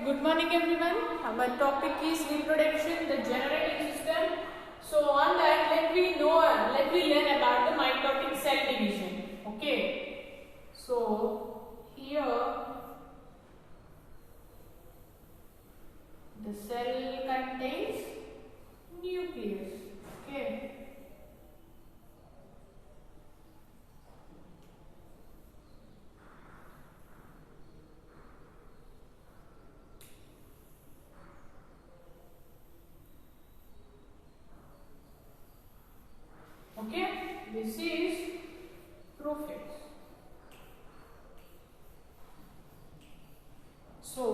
Good morning everyone. Our topic is reproduction, the generating system. So on that, let me learn about the mitotic cell division. Okay. So here the cell contains nucleus. Okay. Okay, this is prophase. So,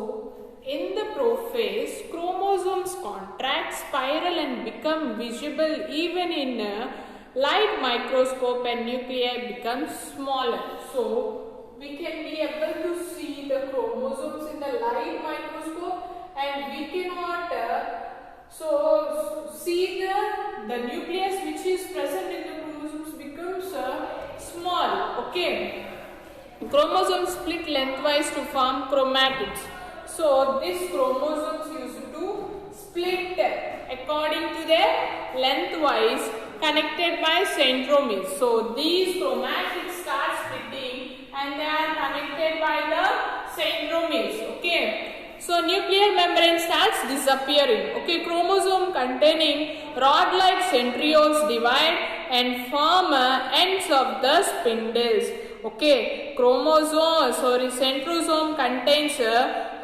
in the prophase, chromosomes contract, spiral and become visible even in a light microscope and nuclei become smaller. So, we can be able to see the chromosomes in the light microscope and we cannot see the nucleus which is present in the chromosomes becomes small. Okay. Chromosomes split lengthwise to form chromatids. So these chromosomes used to split according to their lengthwise connected by centromeres. So these chromatids start splitting and they are connected by the centromeres. Okay. So nuclear membrane starts disappearing. Okay, chromosome containing rod-like centrioles divide and form ends of the spindles. Okay, centrosome contains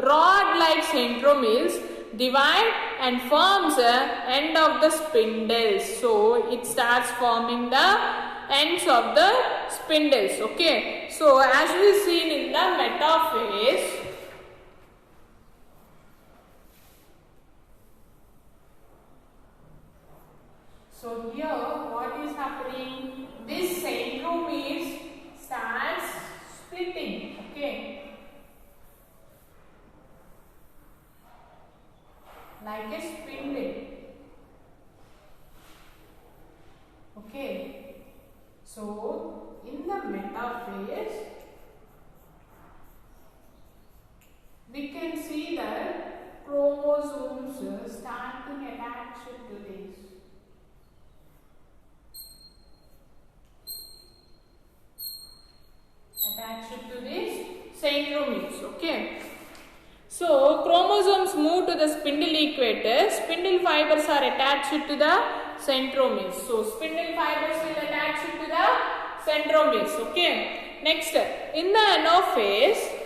rod-like centromeres divide and forms end of the spindles. So it starts forming the ends of the spindles. Okay, so as we seen in the metaphase. So here what is happening? This centromeres starts splitting. Okay. Like a spindle. Okay. So in the metaphase we can see that chromosomes starting attached to this. Attached to this centromeres. Okay. So chromosomes move to the spindle equator. Spindle fibers are attached to the centromeres. So spindle fibers will attach to the centromeres. Okay. Next, in the anaphase,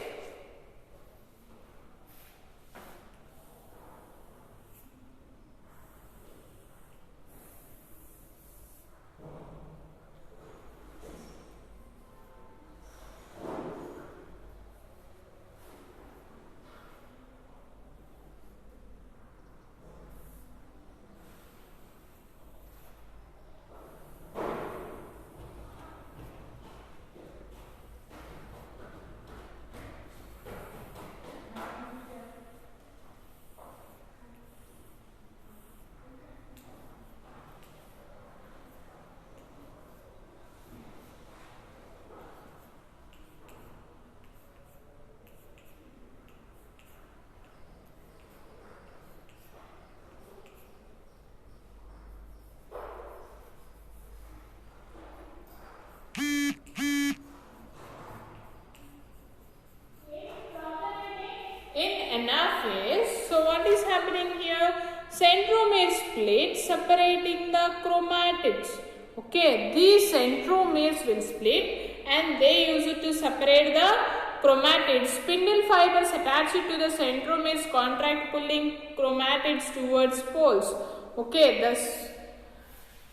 so what is happening here? Centromeres split, separating the chromatids. Okay, these centromeres will split and they use it to separate the chromatids. Spindle fibers attached to the centromeres contract, pulling chromatids towards poles. Okay, the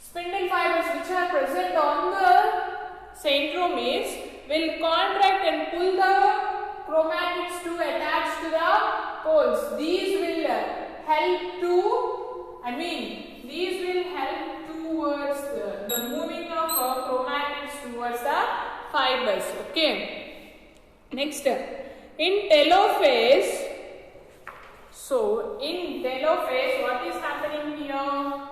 spindle fibers which are present on the centromeres will contract and pull the chromatids to attach to the poles. These will help towards the moving of chromatids towards the fibers. Okay. Next, in telophase. So in telophase, what is happening here?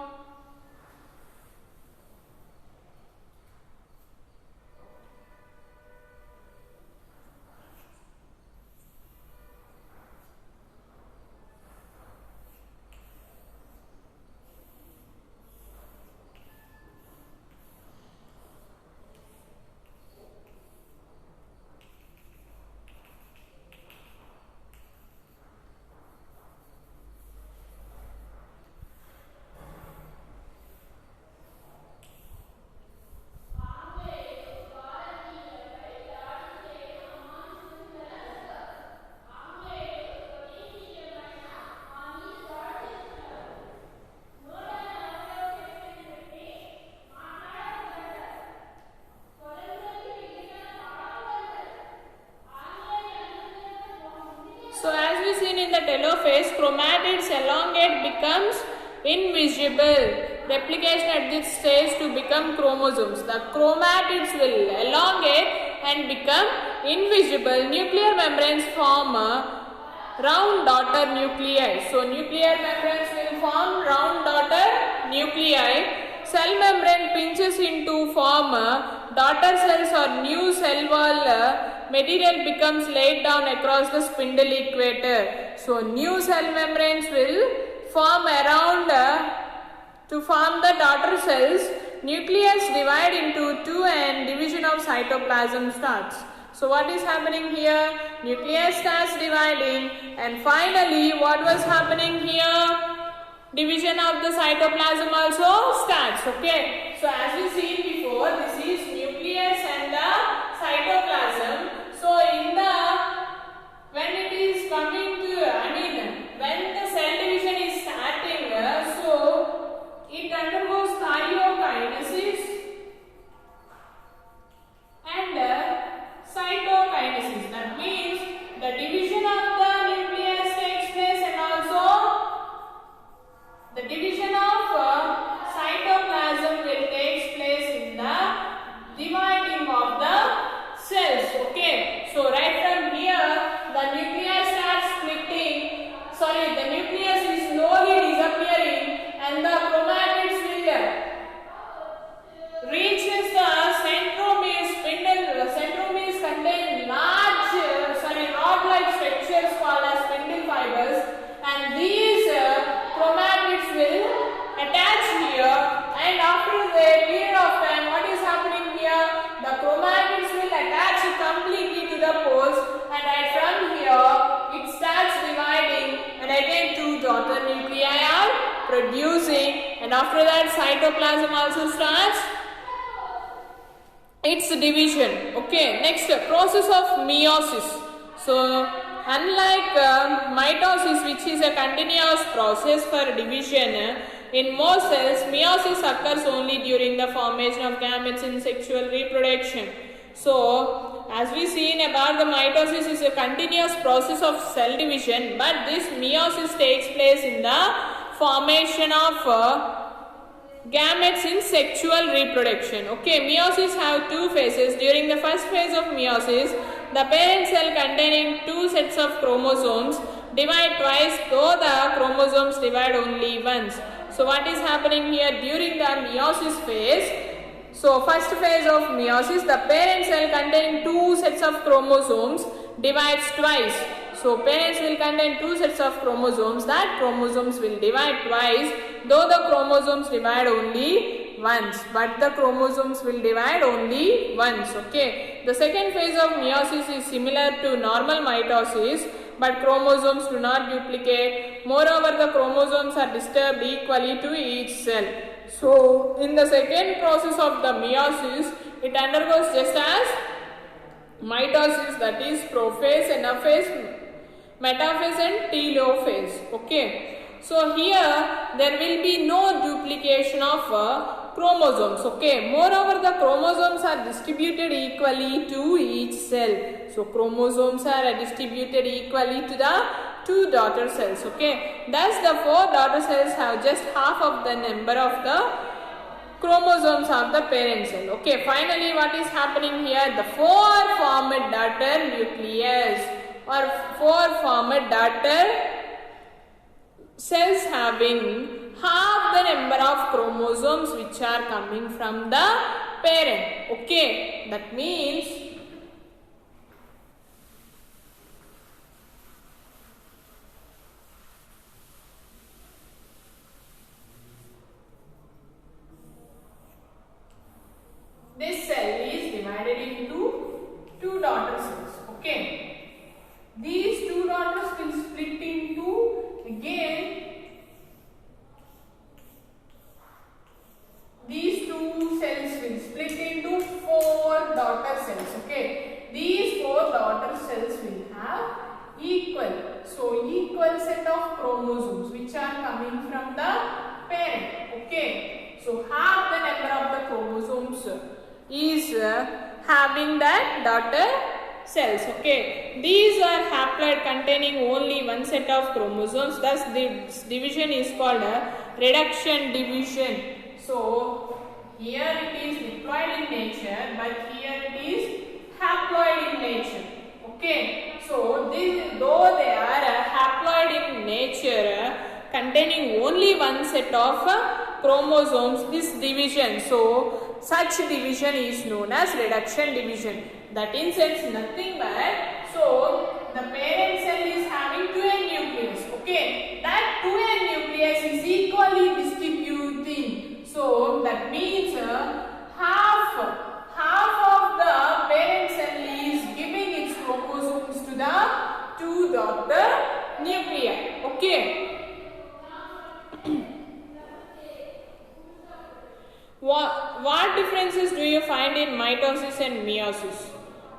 the telophase, chromatids elongate becomes invisible. Replication at this stage to become chromosomes. The chromatids will elongate and become invisible. Nuclear membranes form round daughter nuclei. So nuclear membranes will form round daughter nuclei. Cell membrane pinches into form daughter cells or new cell wall material becomes laid down across the spindle equator. So new cell membranes will form around to form the daughter cells. Nucleus divide into two and division of cytoplasm starts. So what is happening here? Nucleus starts dividing, and finally what was happening here? Division of the cytoplasm also starts. Okay. So as we seen before, this is nucleus and the cytoplasm. So in the when it is coming to when the cell division is starting, so it undergoes karyokinesis and cytokinesis. That means the division of the nucleus takes place and also the division of cytoplasm will take place in the dividing of the cells. Okay. So right from here, the nucleus starts splitting. The nucleus is slowly disappearing, and the chromatids will reaches the centromere spindle. The centromeres contain rod-like structures called as spindle fibers, and these chromatids will attach here, and after a period of time, what is happening here? The chromatids will attach completely to the poles, and right from here it starts dividing, and again two daughter nuclei are producing, and after that cytoplasm also starts its division. Okay, next process of meiosis. So unlike mitosis, which is a continuous process for division, in most cells meiosis occurs only during the formation of gametes in sexual reproduction. So as we seen about the mitosis is a continuous process of cell division, but this meiosis takes place in the formation of gametes in sexual reproduction. Okay, meiosis have two phases. During the first phase of meiosis, the parent cell containing two sets of chromosomes divide twice, though the chromosomes divide only once. So what is happening here during the meiosis phase? So first phase of meiosis, the parent cell containing two sets of chromosomes divides twice. So parents will contain two sets of chromosomes. That chromosomes will divide twice, though the chromosomes divide only once. But the chromosomes will divide only once. Okay. The second phase of meiosis is similar to normal mitosis, but chromosomes do not duplicate. Moreover, the chromosomes are disturbed equally to each cell. So in the second process of the meiosis, it undergoes just as mitosis, that is prophase, anaphase, metaphase and telophase. Okay. So here there will be no duplication of chromosomes. Okay. Moreover, the chromosomes are distributed equally to each cell. So chromosomes are distributed equally to the two daughter cells. Okay. Thus the four daughter cells have just half of the number of the chromosomes of the parent cell. Okay. Finally, what is happening here? The four formed daughter nucleus or four formed daughter cells having half the number of chromosomes which are coming from the parent. Okay, that means this cell is divided into two daughter cells. Okay. These two daughters will split into, again, these two cells will split into four daughter cells. Okay. These four daughter cells will have equal set of chromosomes which are coming from the parent. Okay. So half the number of the chromosomes is having that daughter cells. Okay, these are haploid containing only one set of chromosomes. Thus, this division is called a reduction division. So, here it is diploid in nature, but here it is haploid in nature. Okay, so though they are haploid in nature, containing only one set of chromosomes, this division, so such division is known as reduction division. That in sense nothing but, so the parent cell is having 2n nucleus. Okay, that 2n nucleus is equally distributing. So that means half of the parent cell is giving its chromosomes to the two daughter nuclei. Okay. What differences do you find in mitosis and meiosis?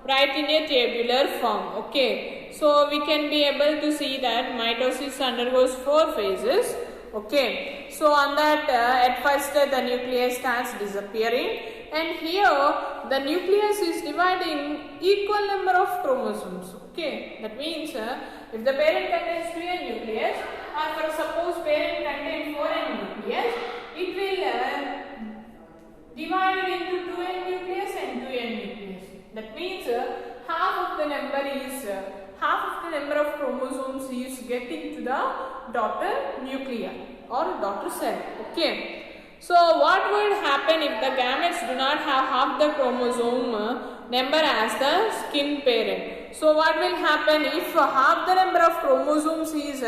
Write in a tabular form. Okay, so we can be able to see that mitosis undergoes 4 phases. Okay, so on that at first the nucleus starts disappearing, and here the nucleus is dividing equal number of chromosomes. Okay, that means if the parent contains 2n nucleus, or for suppose parent contains 4n nucleus, it will divide it into 2n nucleus and 2n nucleus. That means half of the number of chromosomes is getting to the daughter nuclei or daughter cell. Okay. So what would happen if the gametes do not have half the chromosome number as the skin parent? So what will happen if half the number of chromosomes is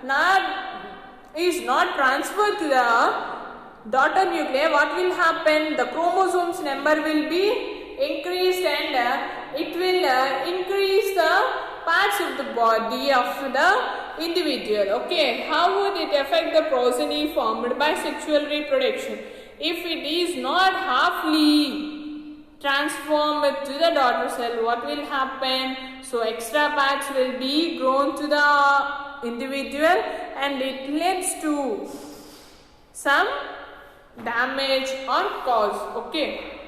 not transferred to the daughter nuclei? What will happen? The chromosomes number will be increased, and it will increase the parts of the body of the individual. Okay, how would it affect the progeny formed by sexual reproduction? If it is not halfly transformed to the daughter cell, what will happen? So extra parts will be grown to the individual, and it leads to some damage or cause. Okay.